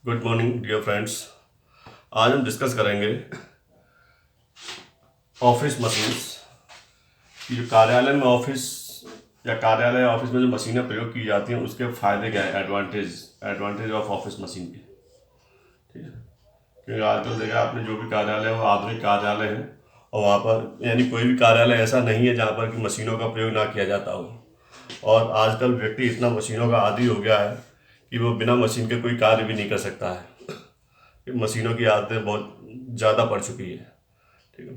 Good morning dear friends. आज हम discuss करेंगे ऑफिस मशीन्स की। जो कार्यालय में ऑफिस या कार्यालय ऑफिस में जो मशीनें प्रयोग की जाती हैं उसके फ़ायदे क्या है, एडवांटेज ऑफ ऑफिस मशीन के। ठीक है, क्योंकि आजकल देखा आपने जो भी कार्यालय हो आधुनिक कार्यालय है, और वहाँ पर यानी कोई भी कार्यालय ऐसा नहीं है जहाँ पर कि मशीनों का प्रयोग ना किया जाता हो। और आजकल व्यक्ति इतना मशीनों का आदी हो गया है कि वो बिना मशीन के कोई कार्य भी नहीं कर सकता है। मशीनों की आदतें बहुत ज़्यादा पड़ चुकी है। ठीक है,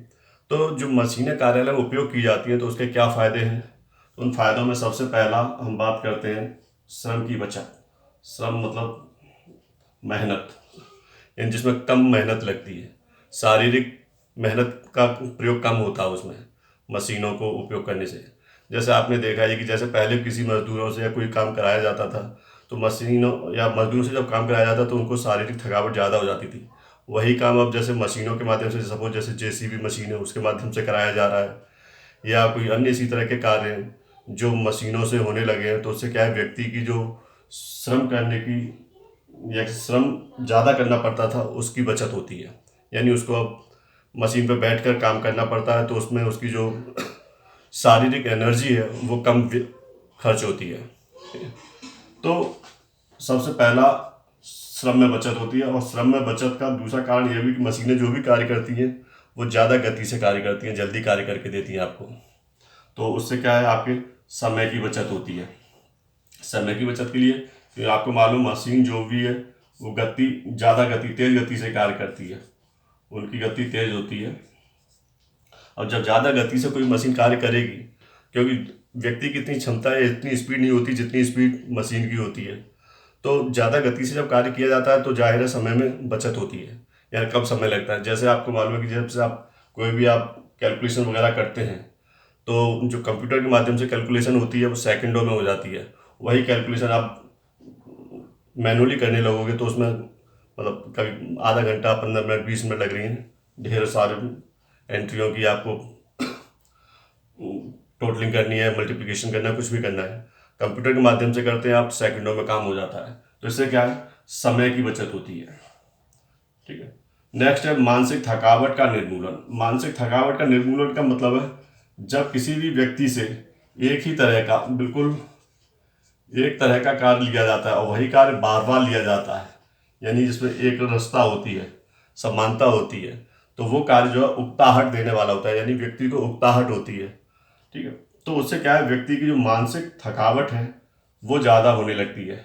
तो जो मशीनें कार्यालय में उपयोग की जाती हैं तो उसके क्या फ़ायदे हैं। तो उन फायदों में सबसे पहला हम बात करते हैं श्रम की बचत। श्रम मतलब मेहनत, यानी जिसमें कम मेहनत लगती है, शारीरिक मेहनत का प्रयोग कम होता है उसमें मशीनों को उपयोग करने से। जैसे आपने देखा है कि जैसे पहले किसी मजदूरों से या कोई काम कराया जाता था तो मशीनों या मजदूरों से जब काम कराया जाता तो उनको शारीरिक थकावट ज़्यादा हो जाती थी। वही काम अब जैसे मशीनों के माध्यम से, सपोज जैसे जेसीबी मशीन है उसके माध्यम से कराया जा रहा है, या कोई अन्य इसी तरह के कार्य हैं जो मशीनों से होने लगे हैं। तो उससे क्या है, व्यक्ति की जो श्रम करने की या श्रम ज़्यादा करना पड़ता था उसकी बचत होती है। यानी उसको अब मशीन पर बैठ कर काम करना पड़ता है तो उसमें उसकी जो शारीरिक एनर्जी है वो कम खर्च होती है। तो सबसे पहला श्रम में बचत होती है। और श्रम में बचत का दूसरा कारण यह भी कि मशीनें जो भी कार्य करती हैं वो ज़्यादा गति से कार्य करती हैं, जल्दी कार्य करके देती हैं आपको। तो उससे क्या है, आपके समय की बचत होती है। समय की बचत के लिए तो आपको मालूम, मशीन जो भी है वो तेज़ गति से कार्य करती है, उनकी गति तेज़ होती है। और जब ज़्यादा गति से कोई मशीन कार्य करेगी, क्योंकि व्यक्ति की इतनी क्षमता है, इतनी स्पीड नहीं होती जितनी स्पीड मशीन की होती है। तो ज़्यादा गति से जब कार्य किया जाता है तो जाहिर है समय में बचत होती है, यानी कम समय लगता है। जैसे आपको मालूम है कि जब से आप कोई भी आप कैलकुलेशन वगैरह करते हैं तो जो कंप्यूटर के माध्यम से कैलकुलेशन होती है वो सेकंडों में हो जाती है। वही कैलकुलेशन आप मैनुअली करने लगोगे तो उसमें मतलब कभी आधा घंटा, 15 मिनट, 20 मिनट लग रही हैं ढेर सारे एंट्रियों की। आपको टोटलिंग करनी है, मल्टीप्लिकेशन करना है, कुछ भी करना है, कंप्यूटर के माध्यम से करते हैं आप, सेकंडों में काम हो जाता है। तो इससे क्या है, समय की बचत होती है। ठीक है, नेक्स्ट है मानसिक थकावट का निर्मूलन। मानसिक थकावट का निर्मूलन का मतलब है जब किसी भी व्यक्ति से एक ही तरह का, बिल्कुल एक तरह का कार्य लिया जाता है और वही कार्य बार बार लिया जाता है, यानी जिसमें एक रास्ता होती है, समानता होती है, तो वो कार्य जो है उकताहट देने वाला होता है, यानी व्यक्ति को उकताहट होती है। ठीक है, तो उससे क्या है, व्यक्ति की जो मानसिक थकावट है वो ज़्यादा होने लगती है,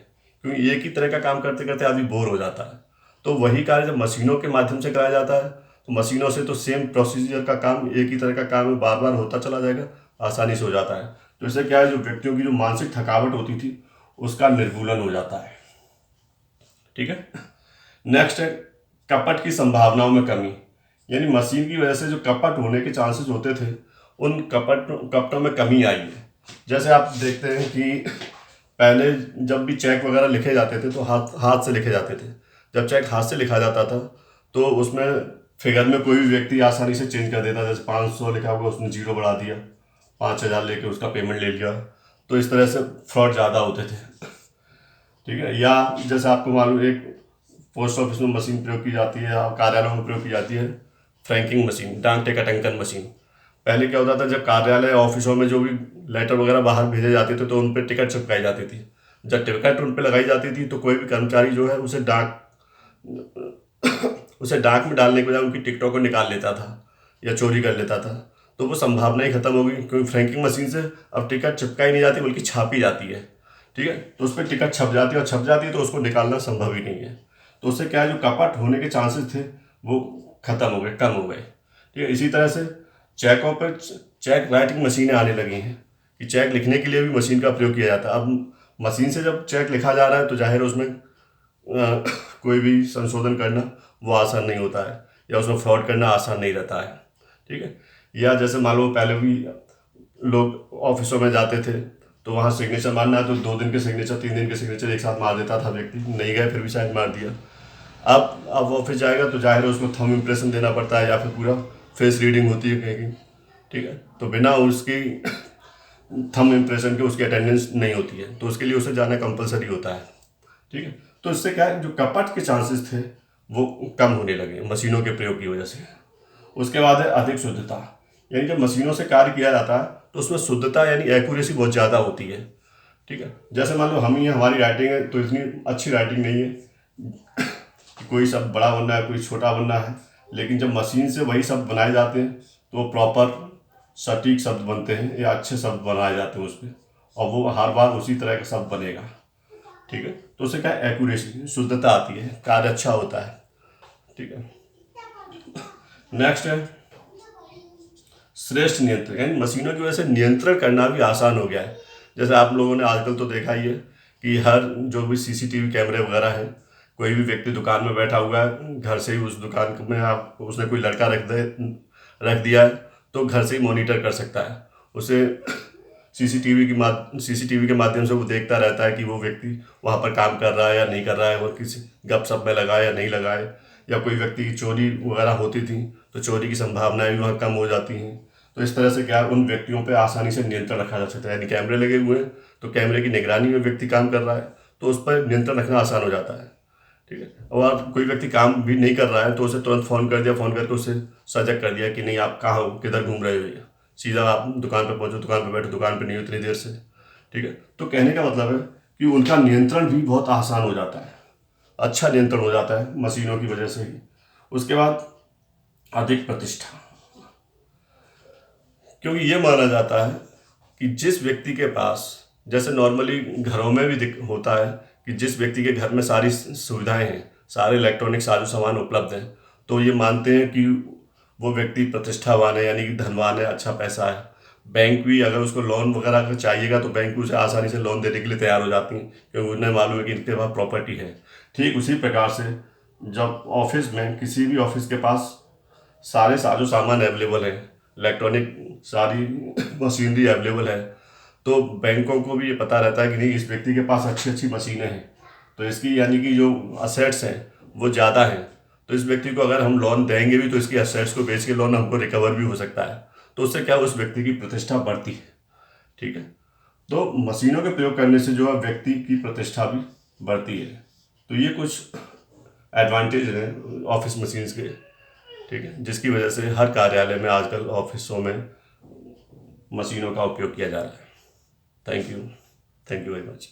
क्योंकि एक ही तरह का काम करते करते आदमी बोर हो जाता है। तो वही कार्य जब मशीनों के माध्यम से कराया जाता है तो मशीनों से तो सेम प्रोसीजर का काम, एक ही तरह का काम बार बार होता चला जाएगा, आसानी से हो जाता है। तो इससे क्या है, जो व्यक्तियों की जो मानसिक थकावट होती थी उसका निर्मूलन हो जाता है। ठीक है, नेक्स्ट है कपट की संभावनाओं में कमी। यानी मशीन की वजह से जो कपट होने के चांसेस होते थे उन कपटों में कमी आई है। जैसे आप देखते हैं कि पहले जब भी चेक वगैरह लिखे जाते थे तो हाथ हाथ से लिखे जाते थे। जब चेक हाथ से लिखा जाता था तो उसमें फिगर में कोई भी व्यक्ति आसानी से चेंज कर देता। जैसे 500 लिखा हुआ उसने जीरो बढ़ा दिया, 5,000 लेके उसका पेमेंट ले लिया। तो इस तरह से फ्रॉड ज़्यादा होते थे। ठीक है, या जैसे आपको मालूम, एक पोस्ट ऑफिस में मशीन प्रयोग की जाती है, कार्यालयों में प्रयोग की जाती है, फ्रैंकिंग मशीन, डाक टिकट अंकन मशीन। पहले क्या होता था, जब कार्यालय ऑफिसों में जो भी लेटर वगैरह बाहर भेजे जाते थे तो उन पर टिकट चिपकाई जाती थी। जब टिकट उन पर लगाई जाती थी तो कोई भी कर्मचारी जो है उसे डाक में डालने के बजाय उनकी टिकटों को निकाल लेता था या चोरी कर लेता था। तो वो संभावना ही खत्म हो गई, क्योंकि फ्रैंकिंग मशीन से अब टिकट चिपकाई नहीं जाती बल्कि छापी जाती है। ठीक है, तो उस पर टिकट छप जाती है, और छप जाती है तो उसको निकालना संभव ही नहीं है। तो उससे क्या है, जो कपट होने के चांसेस थे वो खत्म हो गए, कम हो गए। ठीक है, इसी तरह से चेकों पर चेक राइटिंग मशीनें आने लगी हैं कि चेक लिखने के लिए भी मशीन का प्रयोग किया जाता है। अब मशीन से जब चेक लिखा जा रहा है तो जाहिर है उसमें कोई भी संशोधन करना वो आसान नहीं होता है, या उसमें फ्रॉड करना आसान नहीं रहता है। ठीक है, या जैसे मान लो पहले भी लोग ऑफिसों में जाते थे तो वहाँ सिग्नेचर मारना है तो 2 दिन के सिग्नेचर, 3 दिन के सिग्नेचर एक साथ मार देता था व्यक्ति, नहीं गए फिर भी शायद मार दिया। अब ऑफिस जाएगा तो जाहिर है उसको थंब इम्प्रेशन देना पड़ता है या फिर पूरा फेस रीडिंग होती है कहीं की। ठीक है, तो बिना उसकी थंब इम्प्रेशन के उसकी अटेंडेंस नहीं होती है, तो उसके लिए उसे जाना कंपलसरी होता है। ठीक है, तो इससे क्या है, जो कपट के चांसेस थे वो कम होने लगे मशीनों के प्रयोग की वजह से। उसके बाद है अधिक शुद्धता, यानी जब मशीनों से कार्य किया जाता है तो उसमें शुद्धता यानी एक्यूरेसी बहुत ज़्यादा होती है। ठीक है, जैसे मान लो हम ही हमारी राइटिंग है तो इतनी अच्छी राइटिंग नहीं है कि कोई शब्द बड़ा बनना है, कोई छोटा बनना है, लेकिन जब मशीन से वही शब्द बनाए जाते हैं तो वो प्रॉपर सटीक शब्द बनते हैं या अच्छे शब्द बनाए जाते हैं उस पर, और वो हर बार उसी तरह का शब्द बनेगा। ठीक है, तो उससे क्या एक्यूरेसी शुद्धता आती है, कार्य अच्छा होता है। ठीक है, नेक्स्ट है श्रेष्ठ नियंत्रण, यानी मशीनों की वजह से नियंत्रण करना भी आसान हो गया है। जैसे आप लोगों ने आजकल तो देखा ही है कि हर जो भी सीसीटीवी कैमरे वगैरह हैं, कोई भी व्यक्ति दुकान में बैठा हुआ है, घर से ही उस दुकान में आप उसने कोई लड़का रख दिया है तो घर से ही मॉनिटर कर सकता है उसे। सीसीटीवी के माध्यम से वो देखता रहता है कि वो व्यक्ति वहाँ पर काम कर रहा है या नहीं कर रहा है, वो किसी गपशप में लगाए या नहीं लगाए, या कोई व्यक्ति की चोरी वगैरह होती थी तो चोरी की संभावनाएं भी वहाँ कम हो जाती हैं। तो इस तरह से क्या उन व्यक्तियों पर आसानी से नियंत्रण रखा जा सकता है, यानी कैमरे लगे हुए हैं तो कैमरे की निगरानी में व्यक्ति काम कर रहा है तो उस पर नियंत्रण रखना आसान हो जाता है। ठीक है, और कोई व्यक्ति काम भी नहीं कर रहा है तो उसे तुरंत फ़ोन कर दिया, फ़ोन करके उसे सजग कर दिया कि नहीं आप कहाँ हो, किधर घूम रहे हो, या सीधा आप दुकान पर पहुँचो, दुकान पर बैठो, दुकान पर नहीं हो इतनी देर से। ठीक है, तो कहने का मतलब है कि उनका नियंत्रण भी बहुत आसान हो जाता है, अच्छा नियंत्रण हो जाता है मशीनों की वजह से ही। उसके बाद अधिक प्रतिष्ठा, क्योंकि ये माना जाता है कि जिस व्यक्ति के पास, जैसे नॉर्मली घरों में भी होता है कि जिस व्यक्ति के घर में सारी सुविधाएं हैं, सारे इलेक्ट्रॉनिक साजो सामान उपलब्ध हैं, तो ये मानते हैं कि वो व्यक्ति प्रतिष्ठावान है, यानी कि धनवान है, अच्छा पैसा है। बैंक भी अगर उसको लोन वगैरह अगर चाहिएगा तो बैंक भी उसे आसानी से लोन देने के लिए तैयार हो जाती हैं, क्योंकि उन्हें मालूम है कि इनके पास प्रॉपर्टी है। ठीक उसी प्रकार से जब ऑफिस में, किसी भी ऑफिस के पास सारे साजो सामान अवेलेबल है, इलेक्ट्रॉनिक सारी मशीनरी अवेलेबल है, तो बैंकों को भी ये पता रहता है कि नहीं इस व्यक्ति के पास अच्छी अच्छी मशीनें हैं, तो इसकी यानी कि जो असेट्स हैं वो ज़्यादा हैं, तो इस व्यक्ति को अगर हम लोन देंगे भी तो इसकी असेट्स को बेच के लोन हमको रिकवर भी हो सकता है, तो उससे क्या उस व्यक्ति की प्रतिष्ठा बढ़ती है। ठीक है, तो मशीनों के प्रयोग करने से जो है व्यक्ति की प्रतिष्ठा भी बढ़ती है। तो ये कुछ एडवांटेज हैं ऑफिस मशीन्स के। ठीक है, जिसकी वजह से हर कार्यालय में आजकल ऑफिसों में मशीनों का उपयोग किया जा रहा है। Thank you very much.